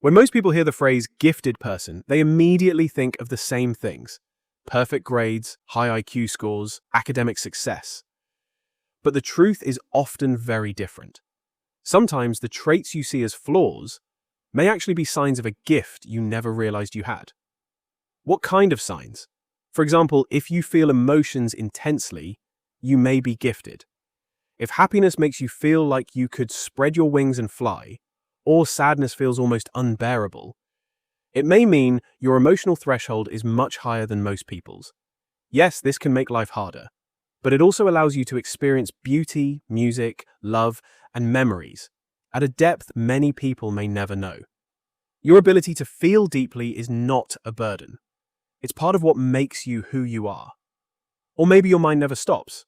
When most people hear the phrase gifted person, they immediately think of the same things: perfect grades, high IQ scores, academic success. But the truth is often very different. Sometimes the traits you see as flaws may actually be signs of a gift you never realized you had. What kind of signs? For example, if you feel emotions intensely, you may be gifted. If happiness makes you feel like you could spread your wings and fly, or sadness feels almost unbearable, it may mean your emotional threshold is much higher than most people's. Yes, this can make life harder, but it also allows you to experience beauty, music, love, and memories at a depth many people may never know. Your ability to feel deeply is not a burden. It's part of what makes you who you are. Or maybe your mind never stops.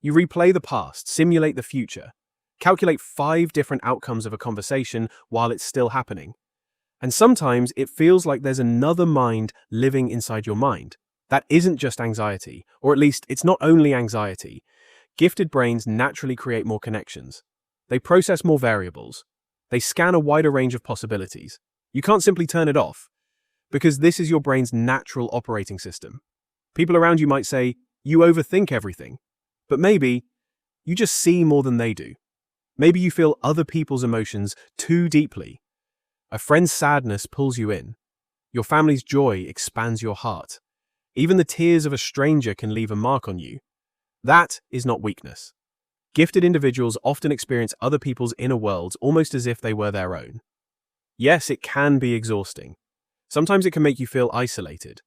You replay the past, simulate the future, calculate 5 different outcomes of a conversation while it's still happening. And sometimes it feels like there's another mind living inside your mind. That isn't just anxiety, or at least it's not only anxiety. Gifted brains naturally create more connections. They process more variables. They scan a wider range of possibilities. You can't simply turn it off, because this is your brain's natural operating system. People around you might say, you overthink everything. But maybe you just see more than they do. Maybe you feel other people's emotions too deeply. A friend's sadness pulls you in. Your family's joy expands your heart. Even the tears of a stranger can leave a mark on you. That is not weakness. Gifted individuals often experience other people's inner worlds almost as if they were their own. Yes, it can be exhausting. Sometimes it can make you feel isolated,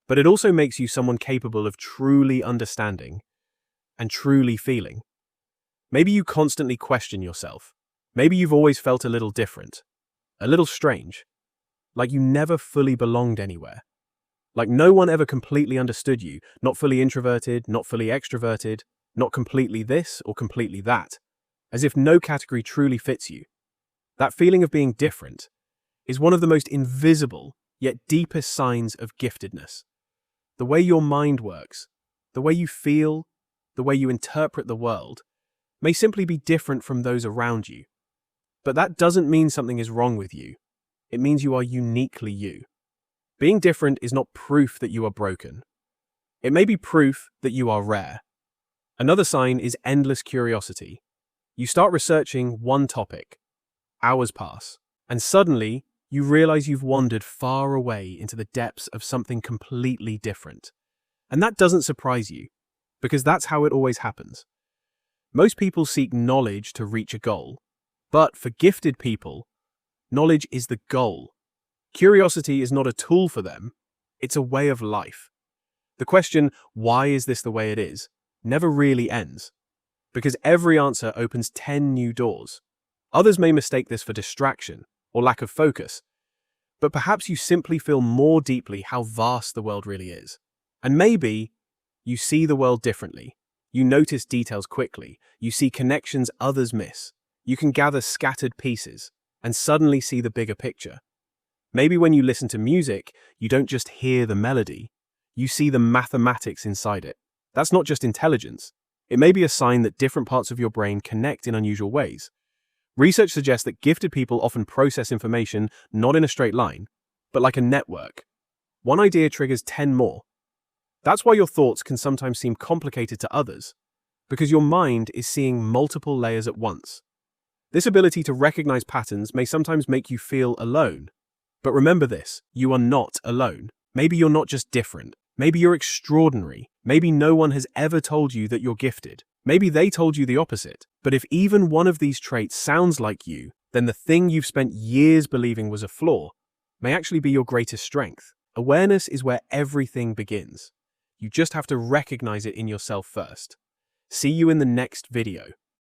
but it also makes you someone capable of truly understanding and truly feeling. Maybe you constantly question yourself. Maybe you've always felt a little different, a little strange, like you never fully belonged anywhere. Like no one ever completely understood you, not fully introverted, not fully extroverted, not completely this or completely that, as if no category truly fits you. That feeling of being different is one of the most invisible yet deepest signs of giftedness. The way your mind works, the way you feel, the way you interpret the world, may simply be different from those around you. But that doesn't mean something is wrong with you. It means you are uniquely you. Being different is not proof that you are broken. It may be proof that you are rare. Another sign is endless curiosity. You start researching one topic. Hours pass, and suddenly you realize you've wandered far away into the depths of something completely different. And that doesn't surprise you, because that's how it always happens. Most people seek knowledge to reach a goal, but for gifted people, knowledge is the goal. Curiosity is not a tool for them, it's a way of life. The question, why is this the way it is, never really ends, because every answer opens 10 new doors. Others may mistake this for distraction or lack of focus, but perhaps you simply feel more deeply how vast the world really is. And maybe you see the world differently. You notice details quickly. You see connections others miss. You can gather scattered pieces and suddenly see the bigger picture. Maybe when you listen to music, you don't just hear the melody. You see the mathematics inside it. That's not just intelligence. It may be a sign that different parts of your brain connect in unusual ways. Research suggests that gifted people often process information not in a straight line, but like a network. One idea triggers 10 more. That's why your thoughts can sometimes seem complicated to others, because your mind is seeing multiple layers at once. This ability to recognize patterns may sometimes make you feel alone. But remember this, you are not alone. Maybe you're not just different. Maybe you're extraordinary. Maybe no one has ever told you that you're gifted. Maybe they told you the opposite. But if even one of these traits sounds like you, then the thing you've spent years believing was a flaw may actually be your greatest strength. Awareness is where everything begins. You just have to recognize it in yourself first. See you in the next video.